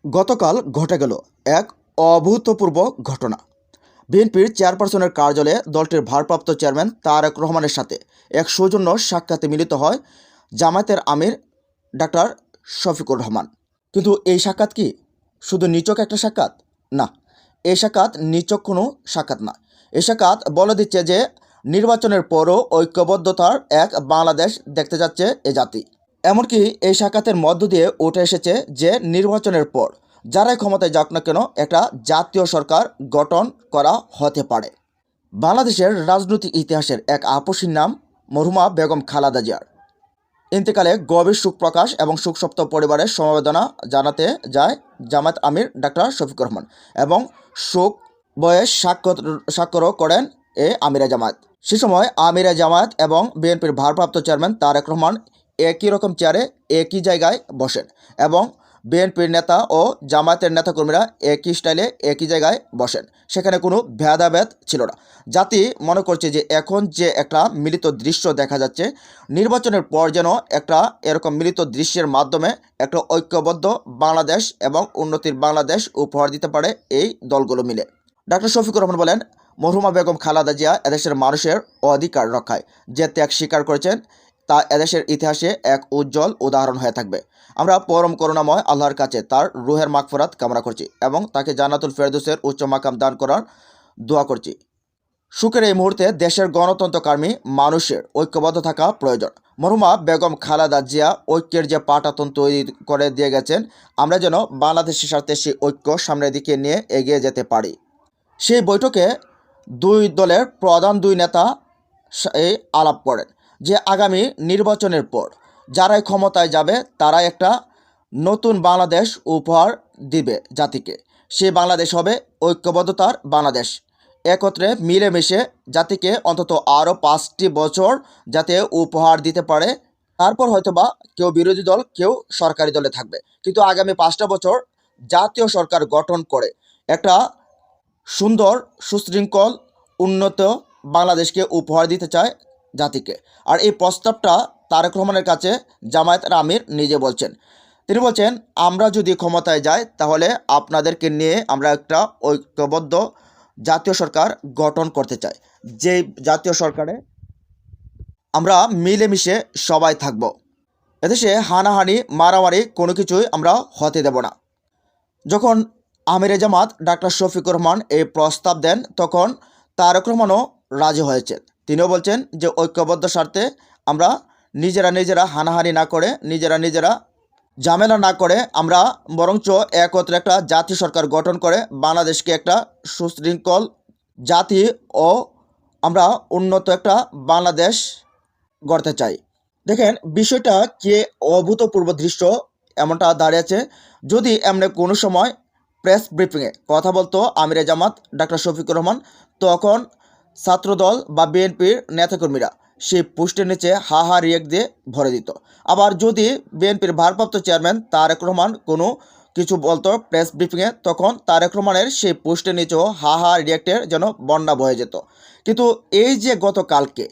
গতকাল ঘটে গেল এক অভূতপূর্ব ঘটনা। বিএনপির চেয়ারপারসনের কার্যালয়ে দলটির ভারপ্রাপ্ত চেয়ারম্যান তারেক রহমানের সাথে এক সৌজন্য সাক্ষাতে মিলিত হয় জামায়াতের আমির ডাক্তার শফিকুর রহমান। কিন্তু এই সাক্ষাৎ কি শুধু নিছক একটা সাক্ষাৎ? না, এই সাক্ষাৎ নিছক কোনো সাক্ষাৎ না। এই সাক্ষাৎ বলে দিচ্ছে যে নির্বাচনের পরও ঐক্যবদ্ধতার এক বাংলাদেশ দেখতে যাচ্ছে এ জাতি। এমনকি এই সাক্ষাতের মধ্য দিয়ে উঠে এসেছে যে নির্বাচনের পর যারাই ক্ষমতায় যাক না কেন একটা জাতীয় সরকার গঠন করা হতে পারে। বাংলাদেশের রাজনৈতিক ইতিহাসের এক আপসীর নাম মরহুমা বেগম খালেদা জিয়ার ইন্তেকালে গভীর শোক প্রকাশ এবং শোকসপ্ত পরিবারের সমবেদনা জানাতে যায় জামায়াত আমির ডাক্তার শফিকুর রহমান এবং শোক বয়ে স্বাক্ষরও করেন আমিরে জামায়াত। সে সময় আমিরে জামায়াত এবং বিএনপির ভারপ্রাপ্ত চেয়ারম্যান তারেক রহমান একই রকম চেয়ারে একই জায়গায় বসেন এবং বিএনপির নেতা ও জামায়াতের নেতাকর্মীরা একই স্টাইলে একই জায়গায় বসেন। সেখানে কোনো ভেদাভেদ ছিল না। জাতি মনে করছে যে এখন যে একটা মিলিত দৃশ্য দেখা যাচ্ছে, নির্বাচনের পর যেন একটা এরকম মিলিত দৃশ্যের মাধ্যমে একটা ঐক্যবদ্ধ বাংলাদেশ এবং উন্নতির বাংলাদেশ উপহার দিতে পারে এই দলগুলো মিলে। ডাক্তার শফিকুর রহমান বলেন, মরহুমা বেগম খালেদা জিয়া এদেশের মানুষের অধিকার রক্ষায় যে ত্যাগ স্বীকার করেছেন তা এদেশের ইতিহাসে এক উজ্জ্বল উদাহরণ হয়ে থাকবে। আমরা পরম করুণাময় আল্লাহর কাছে তার রুহের মাগফিরাত কামনা করছি এবং তাকে জান্নাতুল ফেরদৌসের উচ্চ মাকাম দান করার দোয়া করছি। সুখের এই মুহূর্তে দেশের গণতন্ত্রকামী মানুষের ঐক্যবদ্ধ থাকা প্রয়োজন। মরহুমা বেগম খালেদা জিয়া ঐক্যের যে পাটাতন তৈরি করে দিয়ে গেছেন, আমরা যেন বাংলাদেশের সাথে সেই ঐক্য সামনের দিকে নিয়ে এগিয়ে যেতে পারি। সেই বৈঠকে দুই দলের প্রধান দুই নেতা এই আলাপ করেন যে আগামী নির্বাচনের পর যারাই ক্ষমতায় যাবে তারাই একটা নতুন বাংলাদেশ উপহার দিবে জাতিকে। সেই বাংলাদেশ হবে ঐক্যবদ্ধতার বাংলাদেশ, একত্রে মিলেমিশে জাতিকে অন্তত আরও 5টি বছর যাতে উপহার দিতে পারে। তারপর হয়তোবা কেউ বিরোধী দল, কেউ সরকারি দলে থাকবে, কিন্তু আগামী 5টা বছর জাতীয় সরকার গঠন করে একটা সুন্দর সুশৃঙ্খল উন্নত বাংলাদেশকে উপহার দিতে চায় জাতিকে। আর এই প্রস্তাবটা তারেক রহমানের কাছে জামায়াতের আমির নিজে বলছেন। তিনি বলছেন, আমরা যদি ক্ষমতায় যাই তাহলে আপনাদেরকে নিয়ে আমরা একটা ঐক্যবদ্ধ জাতীয় সরকার গঠন করতে চাই, যে জাতীয় সরকারে আমরা মিলেমিশে সবাই থাকব। এদেশে হানাহানি মারামারি কোনো কিছুই আমরা হতে দেব না। যখন আমিরে জামাত ডাক্তার শফিকুর রহমান এই প্রস্তাব দেন তখন তারেক রহমানও রাজি হয়েছেন। তিনিও বলছেন যে ঐক্যবদ্ধ স্বার্থে আমরা নিজেরা হানাহানি না করে, নিজেরা ঝামেলা না করে আমরা বরঞ্চ একত্রে একটা জাতীয় সরকার গঠন করে বাংলাদেশকে একটা সুশৃঙ্খল জাতি ও আমরা উন্নত একটা বাংলাদেশ গড়তে চাই। দেখেন বিষয়টা কে অভূতপূর্ব দৃশ্য এমনটা দাঁড়িয়েছে। যদি এমনি কোনো সময় প্রেস ব্রিফিংয়ে কথা বলতো আমিরে জামাত ডাক্তার শফিকুর রহমান, তখন ছাত্রদল বা বিএনপির নেতাকর্মীরা সেই পোস্টের নিচে হা হা রিয়েক্ট দিয়ে ভরে দিত। আবার যদি বিএনপির ভারপ্রাপ্ত চেয়ারম্যান তারেক রহমান কোনো কিছু বলতো প্রেস ব্রিফিংয়ে, তখন তারেক রহমানের সেই পোস্টের নিচেও হা হা রিয়েক্টের যেন বন্যা বয়ে যেত। কিন্তু এই যে গতকালকে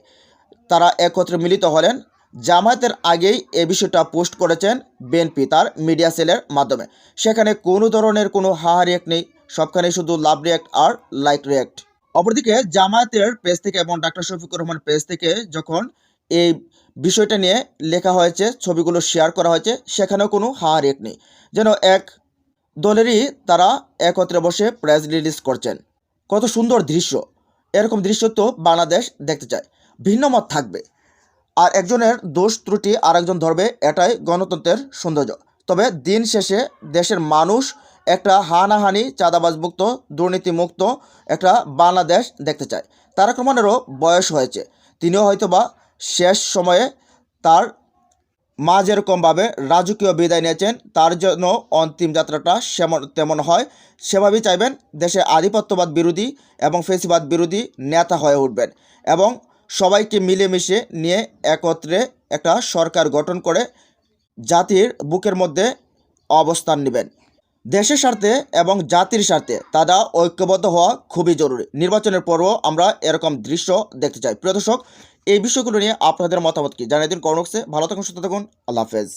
তারা একত্রে মিলিত হলেন, জামায়াতের আগেই এ বিষয়টা পোস্ট করেছেন বিএনপি তার মিডিয়া সেলের মাধ্যমে। সেখানে কোনো ধরনের কোনো হাহা রিয়াক্ট নেই, সবখানে শুধু লাভ রিয়াক্ট আর লাইক রিয়াক্ট। অপরদিকে জামায়াতের পেজ থেকে এবং ডাক্তার শফিকুর রহমান পেজ থেকে যখন এই বিষয়টা নিয়ে লেখা হয়েছে, ছবিগুলো শেয়ার করা হয়েছে, সেখানেও কোনো হাহা রিয়াক্ট নেই। যেন এক দলেরই তারা একত্রে বসে প্রেস রিলিজ করছেন। কত সুন্দর দৃশ্য! এরকম দৃশ্য তো বাংলাদেশ দেখতে চায়। ভিন্ন মত থাকবে আর একজনের দোষ ত্রুটি আরেকজন ধরবে, এটাই গণতন্ত্রের সৌন্দর্য। তবে দিন শেষে দেশের মানুষ একটা হানাহানি চাঁদাবাজমুক্ত দুর্নীতিমুক্ত একটা বাংলাদেশ দেখতে চায়। তারেক রহমানেরও বয়স হয়েছে, তিনিও হয়তোবা শেষ সময়ে তার মা যেরকমভাবে রাজকীয় বিদায় নিয়েছেন, তার জন্য অন্তিম যাত্রাটা তেমন হয় সেভাবেই চাইবেন। দেশে আধিপত্যবাদ বিরোধী এবং ফেসিবাদ বিরোধী নেতা হয়ে উঠবেন এবং সবাইকে মিলেমিশে নিয়ে একত্রে একটা সরকার গঠন করে জাতির বুকের মধ্যে অবস্থান নেবেন। দেশের স্বার্থে এবং জাতির স্বার্থে তারা ঐক্যবদ্ধ হওয়া খুবই জরুরি। নির্বাচনের পরও আমরা এরকম দৃশ্য দেখতে চাই। প্রিয় দর্শক, এই বিষয়গুলো নিয়ে আপনাদের মতামত কি জানিয়ে দিন কমেন্ট বক্সে। ভালো থাকুন, সুস্থ থাকুন, আল্লাহ হাফেজ।